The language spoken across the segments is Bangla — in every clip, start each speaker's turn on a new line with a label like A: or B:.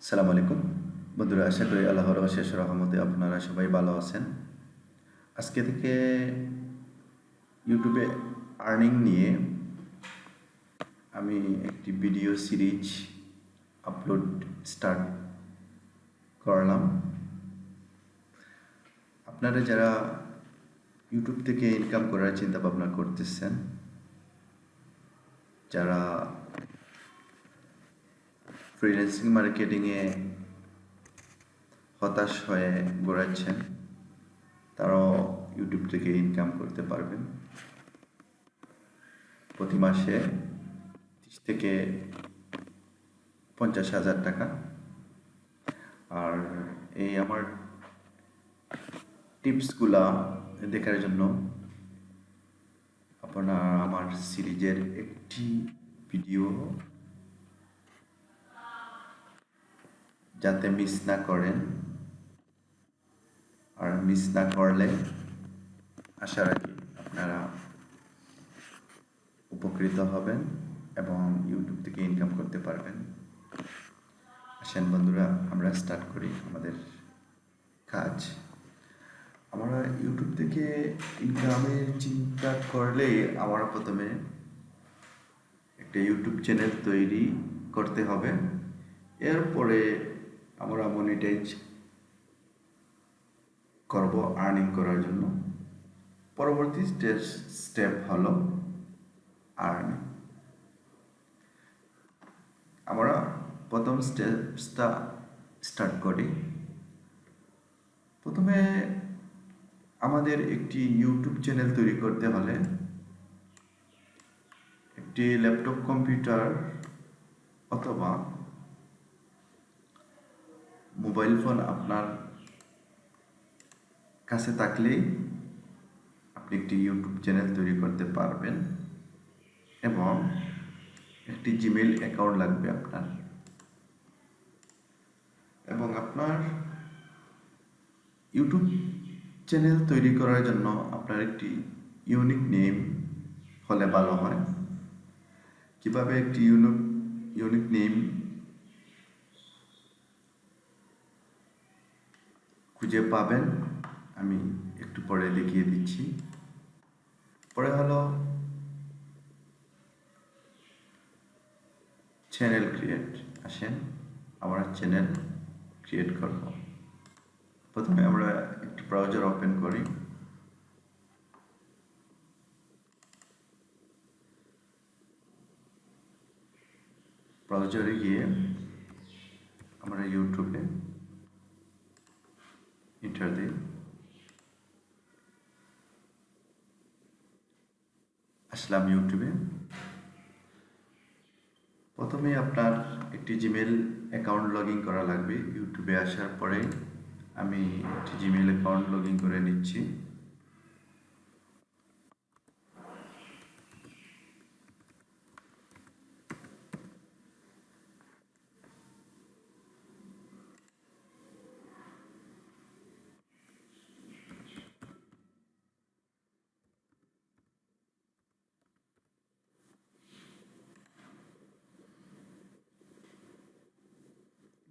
A: সালাম আলাইকুম বন্ধুরা, আশা করি আল্লাহর অশেষ রহমতে আপনারা সবাই ভালো আছেন। আজকে থেকে ইউটিউবে আর্নিং নিয়ে আমি একটি ভিডিও সিরিজ আপলোড স্টার্ট করলাম। আপনারা যারা ইউটিউব থেকে ইনকাম করার চিন্তা ভাবনা করতেছেন, যারা ফ্রিল্যান্সিং মার্কেটিংয়ে হতাশ হয়ে ঘোরাচ্ছেন, তারাও ইউটিউব থেকে ইনকাম করতে পারবেন। প্রতি মাসে 30 থেকে 50,000 টাকা। আর এই আমার টিপসগুলা দেখার জন্য আপনারা আমার সিরিজের একটি ভিডিও যাতে মিস না করেন, আর মিস না করলে আশা রাখি আপনারা উপকৃত হবেন এবং ইউটিউব থেকে ইনকাম করতে পারবেন। আসেন বন্ধুরা, আমরা স্টার্ট করি আমাদের কাজ। আমরা ইউটিউব থেকে ইনকামের চিন্তা করলে আমরা প্রথমে একটা ইউটিউব চ্যানেল তৈরি করতে হবে। এরপরে আমরা মনিটাইজ করব আর্নিং করার জন্য। পরবর্তী স্টেপ হলো আর্নিং। আমরা প্রথম স্টেপসটা স্টার্ট করি। প্রথমে আমাদের একটি ইউটিউব চ্যানেল তৈরি করতে হলে একটি ল্যাপটপ কম্পিউটার অথবা মোবাইল ফোন আপনার কাছে থাকলেই আপনি একটি ইউটিউব চ্যানেল তৈরি করতে পারবেন এবং একটি জিমেইল অ্যাকাউন্ট লাগবে আপনার। এবং আপনার ইউটিউব চ্যানেল তৈরি করার জন্য আপনার একটি ইউনিক নেম হলে ভালো হয়। কিভাবে একটি ইউনিক নেম খুঁজে পাবেন আমি একটু পরে দেখিয়ে দিচ্ছি। পরে হলো চ্যানেল ক্রিয়েট। আসেন আমরা চ্যানেল ক্রিয়েট করব। প্রথমে আমরা একটি ব্রাউজার ওপেন করি। ব্রাউজারে গিয়ে আমরা ইউটিউবে এন্টার দিই। আসলাম ইউটিউবে। প্রথমে আপনার একটি জিমেইল অ্যাকাউন্ট লগ ইন করা লাগবে। ইউটিউবে আসার পরে আমি একটি জিমেইল অ্যাকাউন্ট লগ ইন করে নিচ্ছি।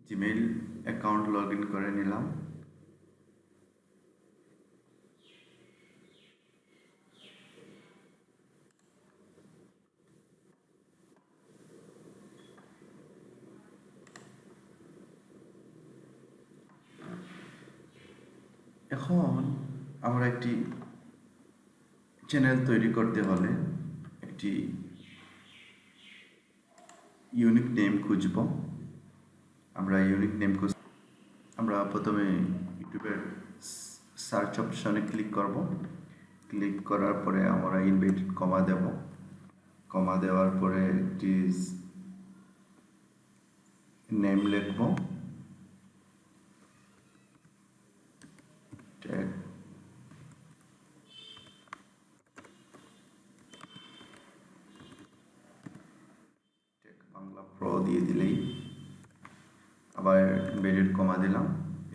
A: জিমেইল অ্যাকাউন্ট লগ ইন করে নিলাম। এখন আমরা একটি চ্যানেল তৈরি করতে হলে একটি ইউনিক নেম খুঁজব। আমরা ইউনিক নেম আমরা প্রথমে ইউটিউবের সার্চ অপশনে ক্লিক করব। ক্লিক করার পরে আমরা ইনভার্টেড কমা দেব। কমা দেওয়ার পরে একটি নেম লিখব। বাংলা প্রো দিয়ে দিলেই, আবার ইনভার্টেড কমা দিলাম।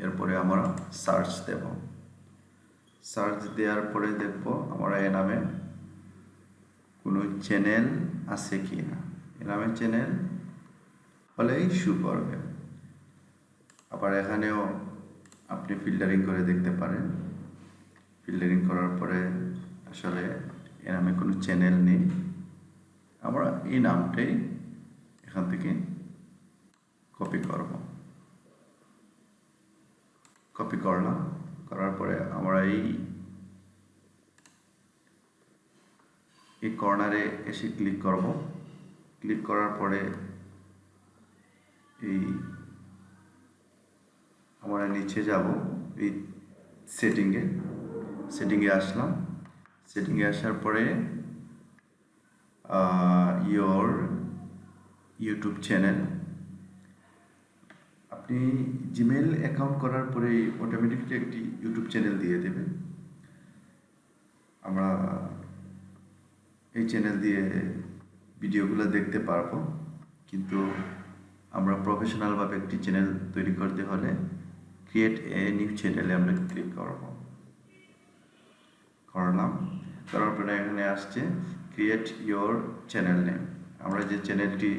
A: এরপরে আমরা সার্চ দেব। সার্চ দেওয়ার পরে দেখব আমরা এ নামে কোনো চ্যানেল আছে কি না। এ নামে চ্যানেল হলেই শো করবে। আবার এখানেও আপনি ফিল্টারিং করে দেখতে পারেন। ফিল্টারিং করার পরে আসলে এর নামে কোনো চ্যানেল নেই, আমরা এই নামটাই এখান থেকে কপি করব। কপি করলাম, করার পরে আমরা এই কর্নারে এসে ক্লিক করব। ক্লিক করার পরে এই আমরা নিচে যাব, এই সেটিংয়ে আসলাম। সেটিংয়ে আসার পরে ইয়োর ইউটিউব চ্যানেল, আপনি জিমেল অ্যাকাউন্ট করার পরে অটোমেটিকলি একটি ইউটিউব চ্যানেল দিয়ে দেবে। আমরা এই চ্যানেল দিয়ে ভিডিওগুলো দেখতে পারবো, কিন্তু আমরা প্রফেশনালভাবে একটি চ্যানেল তৈরি করতে হলে ক্রিয়েট এ নিউ চ্যানেলে আমরা ক্লিক করলাম। করার পরে এখানে আসছে ক্রিয়েট ইয়োর চ্যানেল নেম। আমরা যে চ্যানেলটি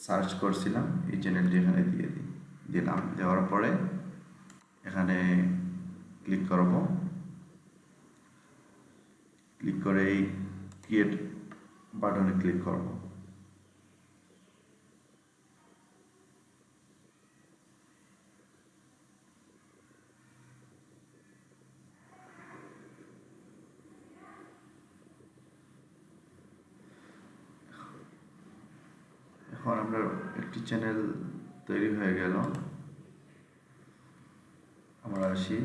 A: সার্চ করছিলাম এই চ্যানেলটি এখানে দিয়ে দিলাম। দেওয়ার পরে এখানে ক্লিক করব। ক্লিক করে এই ক্রিয়েট বাটনে ক্লিক করব। এখন আমরা একটি চ্যানেল তৈরি হয়ে গেল। আমরা আসি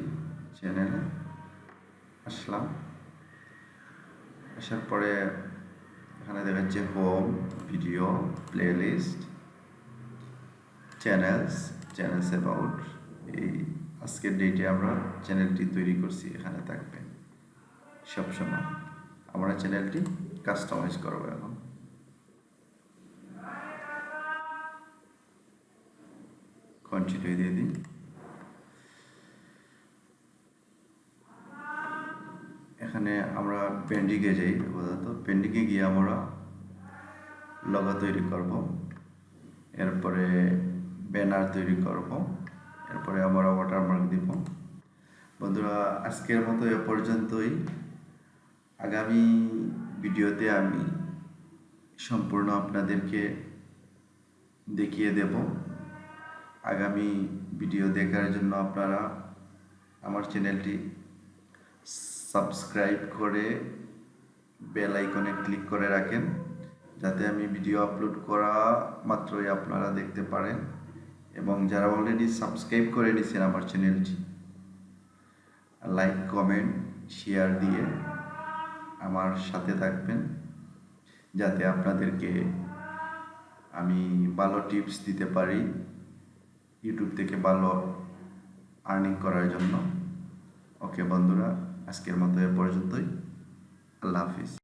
A: চ্যানেলে, আসলাম। আসার পরে এখানে দেখাচ্ছে home, video, playlist, channels about. এই আজকের ডেটে আমরা চ্যানেলটি তৈরি করছি, এখানে থাকবে সবসময়। আমরা চ্যানেলটি কাস্টমাইজ করবো। এখন কন্টিনিউ দিয়ে দিই। এখানে আমরা পেন্ডিংয়ে যাই। পেন্ডিংয়ে গিয়ে আমরা লগো তৈরি করব, এরপরে ব্যানার তৈরি করব, এরপরে আমরা ওয়াটারমার্ক দিব। বন্ধুরা, আজকের মতো এ পর্যন্তই। আগামী ভিডিওতে আমি সম্পূর্ণ আপনাদেরকে দেখিয়ে দেব। আগামী ভিডিও দেখার জন্য আপনারা আমার চ্যানেলটি সাবস্ক্রাইব করে বেল আইকনে ক্লিক করে রাখেন, যাতে আমি ভিডিও আপলোড করা মাত্রই আপনারা দেখতে পারেন। এবং যারা অলরেডি সাবস্ক্রাইব করে নিয়েছেন আমার চ্যানেলটি, লাইক, কমেন্ট, শেয়ার দিয়ে আমার সাথে থাকবেন, যাতে আপনাদেরকে আমি ভালো টিপস দিতে পারি ইউটিউব থেকে ভালো আর্নিং করার জন্য। ওকে বন্ধুরা, আজকের মতো এ পর্যন্তই। আল্লাহ হাফিজ।